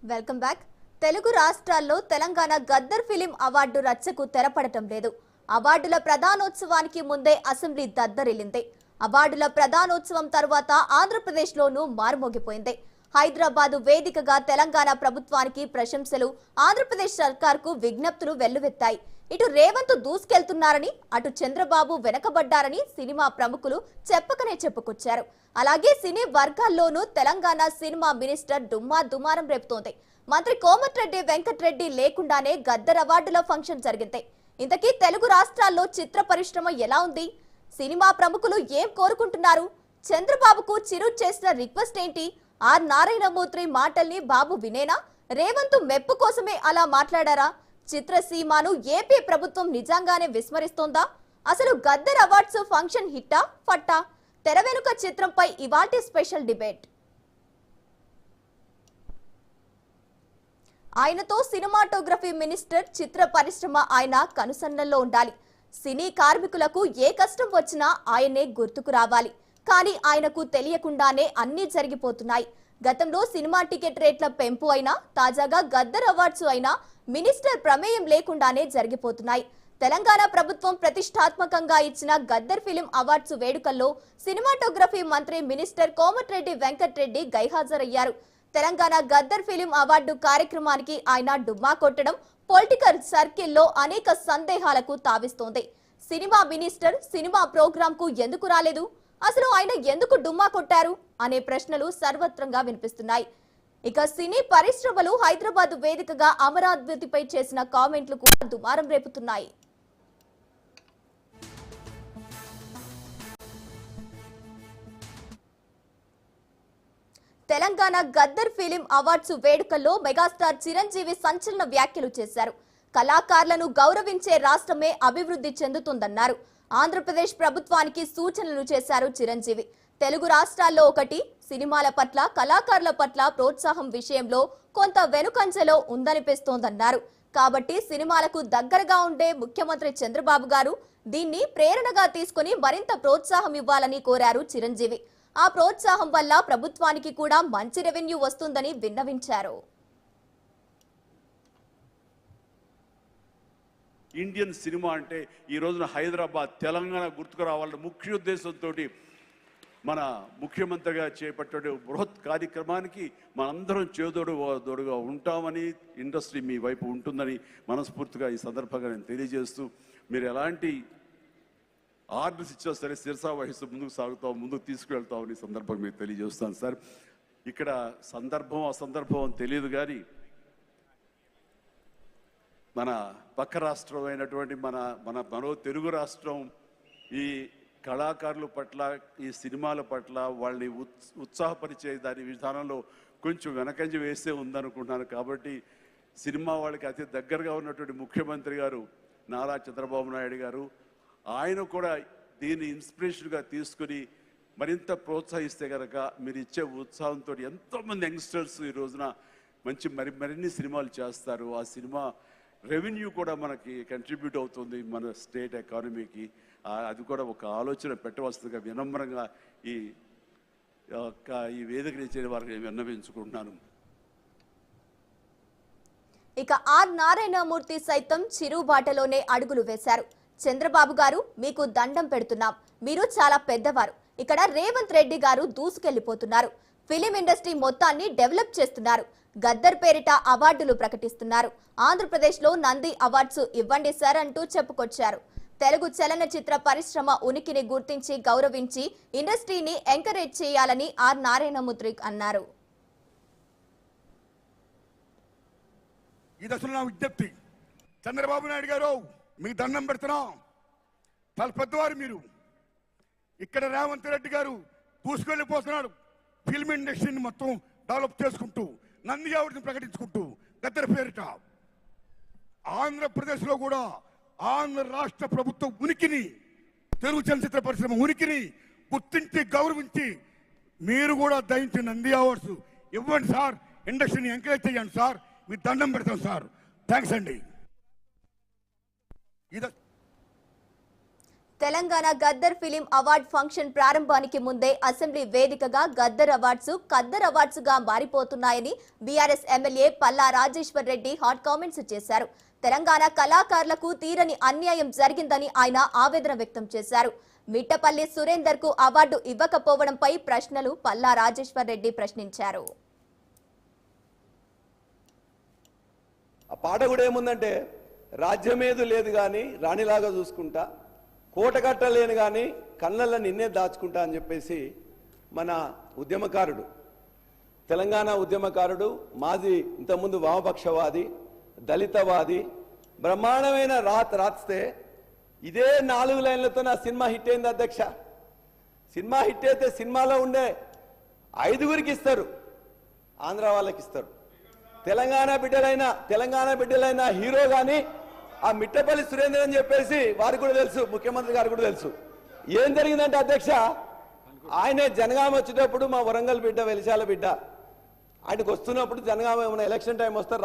Welcome back. Telugu రాష్ట్రాల్లో Telangana Gaddar film award రచ్చకు తెరపడటం లేదు. అవార్డుల ప్రధానోత్సవానికి ముందే అసెంబ్లీ దద్దరిల్లింది. అవార్డుల ప్రధానోత్సవం తర్వాత ఆంధ్రప్రదేశ్లోనూ మారుమోగిపోయింది. హైదరాబాద్ వేదికగా తెలంగాణ ప్రభుత్వానికి ప్రశంసలు, ఆంధ్రప్రదేశ్ సర్కార్కు విజ్ఞప్తులు వెల్లువెత్తాయి. ఇటు రేవంత్ దూసుకెళ్తున్నారని, అటు చంద్రబాబు వెనకబడ్డారని సినిమా ప్రముఖులు చెప్పకనే చెప్పుకొచ్చారు. అలాగే సినీ వర్గాల్లోనూ తెలంగాణ సినిమా మినిస్టర్ దుమారం రేపుతోంది. మంత్రి కోమటిరెడ్డి వెంకటరెడ్డి లేకుండానే గద్దర్ అవార్డుల ఫంక్షన్ జరిగింది. ఇంతకీ తెలుగు రాష్ట్రాల్లో చిత్ర పరిశ్రమ ఎలా ఉంది? సినిమా ప్రముఖులు ఏం కోరుకుంటున్నారు? చంద్రబాబుకు చిరు చేసిన రిక్వెస్ట్ ఏంటి? ఆర్ నారాయణమూర్తి మాటల్ని బాబు వినేనా? రేవంత్ మెప్పు కోసమే అలా మాట్లాడారా? చిత్రసీమను ఏపీ ప్రభుత్వం నిజంగానే విస్మరిస్తోందా? అసలు గద్దర్ అవార్డ్స్ ఫంక్షన్ హిట్టా ఫట్టా? తెర వెనుక చిత్రంపై ఇవాల్టి స్పెషల్ డిబేట్. ఆయనతో సినిమాటోగ్రఫీ మినిస్టర్, చిత్ర పరిశ్రమ ఆయన కనుసన్నల్లో ఉండాలి. సినీ కార్మికులకు ఏ కష్టం వచ్చినా ఆయనే గుర్తుకు రావాలి. కానీ ఆయనకు తెలియకుండానే అన్నీ జరిగిపోతున్నాయి. గతంలో సినిమా టికెట్ రేట్ల పెంపు అయినా, తాజాగా గద్దర్ అవార్డ్స్ అయినా మినిస్టర్ ప్రమేయం లేకుండానే జరిగిపోతున్నాయి. తెలంగాణ ప్రభుత్వం ప్రతిష్టాత్మకంగా ఇచ్చిన గద్దర్ ఫిలిం అవార్డ్స్ వేడుకల్లో సినిమాటోగ్రఫీ మంత్రి మినిస్టర్ కోమటిరెడ్డి వెంకటరెడ్డి గైహాజరయ్యారు. తెలంగాణ గద్దర్ ఫిలిం అవార్డు కార్యక్రమానికి ఆయన డుమ్మా కొట్టడం పొలిటికల్ సర్కిల్లో అనేక సందేహాలకు తావిస్తోంది. సినిమా మినిస్టర్ సినిమా ప్రోగ్రామ్ కు ఎందుకు రాలేదు? అసలు ఆయన ఎందుకు డుమ్మా కొట్టారు అనే ప్రశ్నలు సర్వత్రంగా వినిపిస్తున్నాయి. ఇక సినీ పరిశ్రమలు హైదరాబాద్ వేదికగా అమరావతిపై చేసిన కామెంట్లు కూడా దుమారం రేపుతున్నాయి. తెలంగాణ గద్దర్ ఫిలిం అవార్డ్స్ వేడుకల్లో మెగాస్టార్ చిరంజీవి సంచలన వ్యాఖ్యలు చేశారు. కళాకారులను గౌరవించే రాష్ట్రమే అభివృద్ధి చెందుతుందన్నారు. ఆంధ్రప్రదేశ్ ప్రభుత్వానికి సూచనలు చేశారు చిరంజీవి. తెలుగు రాష్ట్రాల్లో ఒకటి, సినిమాల పట్ల, కళాకారుల పట్ల ప్రోత్సాహం విషయంలో కొంత వెనుకంజలో ఉందనిపిస్తోందన్నారు. కాబట్టి సినిమాలకు దగ్గరగా ఉండే ముఖ్యమంత్రి చంద్రబాబు గారు దీన్ని ప్రేరణగా తీసుకుని మరింత ప్రోత్సాహం ఇవ్వాలని కోరారు చిరంజీవి. ఆ ప్రోత్సాహం వల్ల ప్రభుత్వానికి కూడా మంచి రెవెన్యూ వస్తుందని విన్నవించారు. ఇండియన్ సినిమా అంటే ఈ రోజున హైదరాబాద్, తెలంగాణ గుర్తుకు రావాలన్న ముఖ్య ఉద్దేశంతో మన ముఖ్యమంత్రిగా చేపట్టే బృహత్ కార్యక్రమానికి మనందరం చేదోడుగా ఉంటామని, ఇండస్ట్రీ మీ వైపు ఉంటుందని మనస్ఫూర్తిగా ఈ సందర్భంగా నేను తెలియజేస్తూ, మీరు ఎలాంటి ఆర్డర్స్ ఇచ్చినా సరే శిరసా వహిస్తూ ముందుకు తీసుకువెళ్తామని సందర్భంగా మీకు తెలియజేస్తాను సార్. ఇక్కడ సందర్భం అసందర్భం అని తెలియదు, కానీ మన పక్క రాష్ట్రం అయినటువంటి మనో తెలుగు రాష్ట్రం ఈ కళాకారుల పట్ల, ఈ సినిమాల పట్ల వాళ్ళని ఉత్సాహపరిచే దాని విధానంలో కొంచెం వెనకంజ వేస్తే ఉందనుకుంటున్నాను. కాబట్టి సినిమా వాళ్ళకి అతి దగ్గరగా ఉన్నటువంటి ముఖ్యమంత్రి గారు నారా చంద్రబాబు నాయుడు గారు, ఆయన కూడా దీన్ని ఇన్స్పిరేషన్గా తీసుకుని మరింత ప్రోత్సహిస్తే కనుక మీరు ఇచ్చే ఉత్సాహంతో ఎంతోమంది యంగ్స్టర్స్ ఈ రోజున మరిన్ని సినిమాలు చేస్తారు. ఆ సినిమా రెవెన్యూ కూడా మనకి కంట్రిబ్యూట్ అవుతుంది మన స్టేట్ ఎకానమీకి. అది కూడా ఒక ఆలోచన పెట్టవలసిందిగా వినమ్రంగా ఈ వేదిక ఇచ్చే వారికి విన్నవించుకుంటున్నాను. ఇక ఆర్ నారాయణమూర్తి సైతం చిరు బాటలోనే అడుగులు వేశారు. చంద్రబాబు గారు, మీకు దండం పెడుతున్నాం, మీరు చాలా పెద్దవారు. ఇక్కడ రేవంత్ రెడ్డి గారు దూసుకెళ్లిపోతున్నారు. ఫిలిం ఇండస్ట్రీ మొత్తాన్ని డెవలప్ చేస్తున్నారు. గద్దర్ పేరిట అవార్డులు ప్రకటిస్తున్నారు. ఆంధ్రప్రదేశ్లో నంది అవార్డ్స్ ఇవ్వండి సార్ అంటూ చెప్పుకొచ్చారు. తెలుగు చలనచిత్ర పరిశ్రమ ఉనికిని గుర్తించి గౌరవించి ఇండస్ట్రీని ఎంకరేజ్ చేయాలని ఆర్ నారాయణమూర్తి అన్నారు. ఈ దశలో నా విజ్ఞప్తి, చంద్రబాబు నాయుడు గారు మీకు దండం పెడుతున్నాం, చాలా పెద్దవారు మీరు. ఇక్కడ రేవంత్ రెడ్డి గారు దూసుకెళ్ళిపోతున్నాడు. ఫిల్మ్ ఇండస్ట్రీని మొత్తం డెవలప్ చేసుకుంటూ, నంది అవార్డుని ప్రకటించుకుంటూ, గద్దర్ పేరిట ఆంధ్రప్రదేశ్లో కూడా ఆంధ్ర రాష్ట్ర ప్రభుత్వం ఉనికిని, తెలుగు చలనచిత్ర పరిశ్రమ ఉనికిని గుర్తించి గౌరవించి మీరు కూడా దయించి నంది అవార్డ్స్ ఇవ్వండి సార్, ఇండస్ట్రీని ఎంకరేజ్ చేయండి సార్, మీకు దండం పెడతాం సార్. థ్యాంక్స్ అండి. Telangana Gaddar film award function ప్రారంభానికి ముందే అసెంబ్లీ వేదికగా గద్దర్ అవార్డ్స్ ఖద్దర్ అవార్డ్స్ గా మారిపోతున్నాయని BRS MLA Palla Rajeshwar Reddy hot comments చేశారు. తెలంగాణ కళాకారులకు తీరని అన్యాయం జరిగిందని ఆయన ఆవేదన వ్యక్తం చేశారు. మిట్టపల్లి సురేందర్ కు అవార్డు ఇవ్వకపోవడంపై ప్రశ్నలు పల్లా రాజేశ్వర్ రెడ్డి ప్రశ్నించారు. ఆ పాట కూడా ఏముందంటే రాజ్యమేదు లేదు కానీ రాణిలాగా చూసుకుంటా, కోట కట్టలేను కానీ కళ్ళల్లో నిన్నే దాచుకుంటా అని చెప్పేసి మన ఉద్యమకారుడు, తెలంగాణ ఉద్యమకారుడు, మాజీ ఇంతకుముందు వామపక్షవాది, దళితవాది బ్రహ్మాండమైన రాస్తే ఇదే 4 లైన్లతో నా సినిమా హిట్ అయింది అధ్యక్ష. సినిమా హిట్ అయితే సినిమాలో ఉండే 5గురికి ఇస్తారు, ఆంధ్ర వాళ్ళకి ఇస్తారు. తెలంగాణ బిడ్డలైన హీరో కానీ ఆ మిట్టపల్లి సురేందర్ అని చెప్పేసి వారికి కూడా తెలుసు, ముఖ్యమంత్రి గారికి కూడా తెలుసు. ఏం జరిగిందంటే అధ్యక్ష, ఆయనే జనగామ వచ్చేటప్పుడు మా వరంగల్ బిడ్డ, వెలిశాల బిడ్డ, ఆయనకు వస్తున్నప్పుడు జనగామ ఏమైనా ఎలక్షన్ టైం వస్తారు